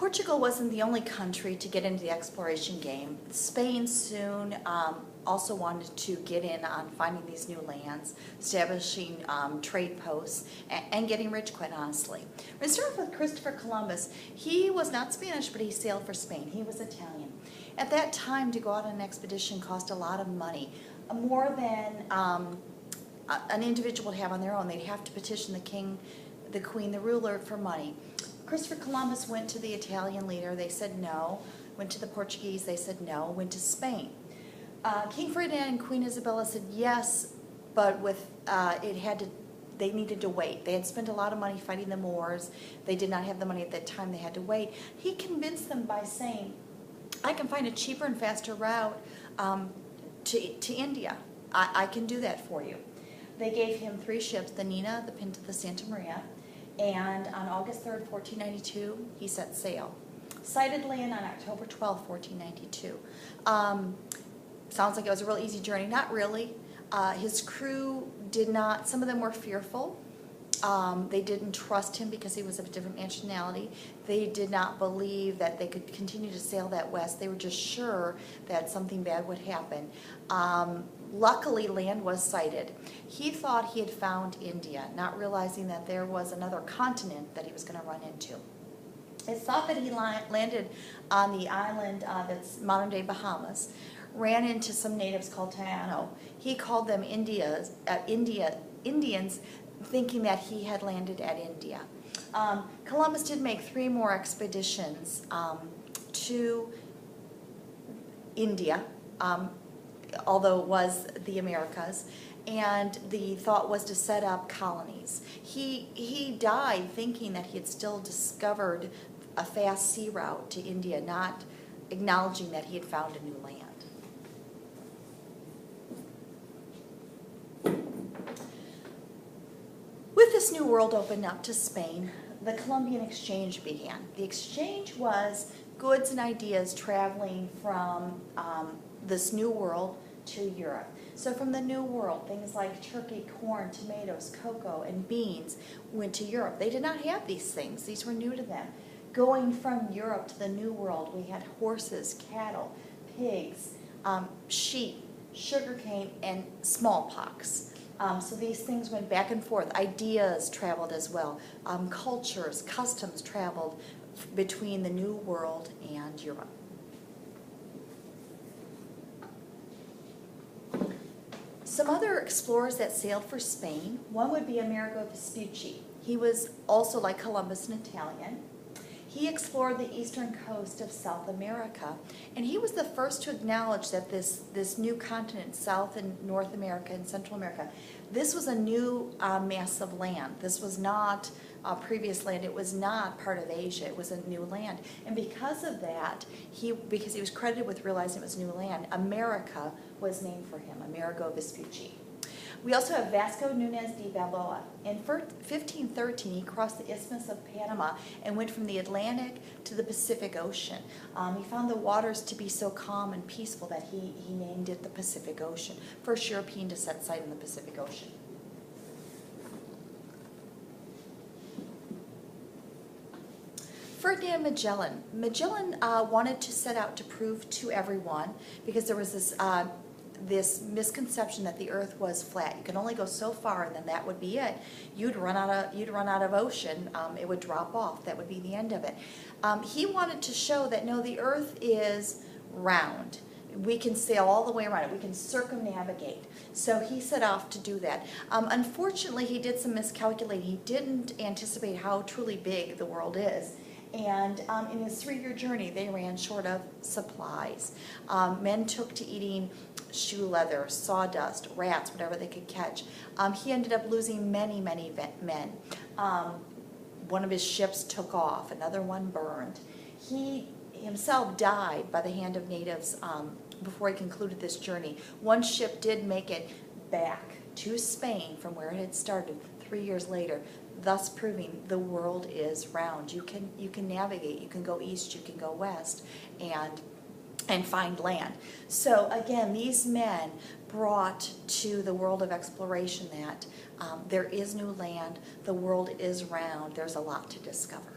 Portugal wasn't the only country to get into the exploration game. Spain soon also wanted to get in on finding these new lands, establishing trade posts, and getting rich, quite honestly. We're going to start with Christopher Columbus. He was not Spanish, but he sailed for Spain. He was Italian. At that time, to go out on an expedition cost a lot of money, more than an individual would have on their own. They'd have to petition the king, the queen, the ruler for money. Christopher Columbus went to the Italian leader, they said no. Went to the Portuguese, they said no. Went to Spain. King Ferdinand and Queen Isabella said yes, but with they needed to wait. They had spent a lot of money fighting the Moors. They did not have the money at that time, they had to wait. He convinced them by saying, I can find a cheaper and faster route to India. I can do that for you. They gave him 3 ships, the Nina, the Pinta, the Santa Maria. And on August 3rd, 1492, he set sail. Sighted land on October 12th, 1492. Sounds like it was a real easy journey. Not really. His crew did not, some of them were fearful. They didn't trust him because he was of a different nationality. They did not believe that they could continue to sail that west. They were just sure that something bad would happen. Luckily, land was sighted. He thought he had found India, not realizing that there was another continent that he was going to run into. It's thought that he landed on the island that's modern-day Bahamas, ran into some natives called Taino. He called them Indians, thinking that he had landed at India. Columbus did make 3 more expeditions to India, although it was the Americas, and the thought was to set up colonies. He died thinking that he had still discovered a fast sea route to India, not acknowledging that he had found a new land. With this new world opened up to Spain, the Columbian Exchange began. The exchange was goods and ideas traveling from this new world to Europe. So from the new world, things like turkey, corn, tomatoes, cocoa, and beans went to Europe. They did not have these things. These were new to them. Going from Europe to the new world, we had horses, cattle, pigs, sheep, sugarcane, and smallpox. So these things went back and forth. Ideas traveled as well. Cultures, customs traveled between the New World and Europe. Some other explorers that sailed for Spain, one would be Amerigo Vespucci. He was also, like Columbus, an Italian. He explored the eastern coast of South America, and he was the first to acknowledge that this new continent, South and North America and Central America, this was a new mass of land. This was not previous land. It was not part of Asia. It was a new land. And because of that, because he was credited with realizing it was new land, America was named for him, Amerigo Vespucci. We also have Vasco Nunez de Balboa. In 1513, he crossed the Isthmus of Panama and went from the Atlantic to the Pacific Ocean. He found the waters to be so calm and peaceful that he named it the Pacific Ocean. First European to set sight on the Pacific Ocean. Ferdinand Magellan. Magellan wanted to set out to prove to everyone, because there was this misconception that the Earth was flat. You can only go so far, and then that would be it. You'd run out of ocean. It would drop off. That would be the end of it. He wanted to show that no, the Earth is round. We can sail all the way around it. We can circumnavigate. So he set off to do that. Unfortunately, he did some miscalculating. He didn't anticipate how truly big the world is. And in his 3-year journey, they ran short of supplies. Men took to eating shoe leather, sawdust, rats, whatever they could catch. He ended up losing many, many men. One of his ships took off. Another one burned. He himself died by the hand of natives before he concluded this journey. One ship did make it back to Spain from where it had started 3 years later, thus proving the world is round. You can navigate. You can go east. You can go west, and find land. So again, these men brought to the world of exploration that there is new land. The world is round. There's a lot to discover.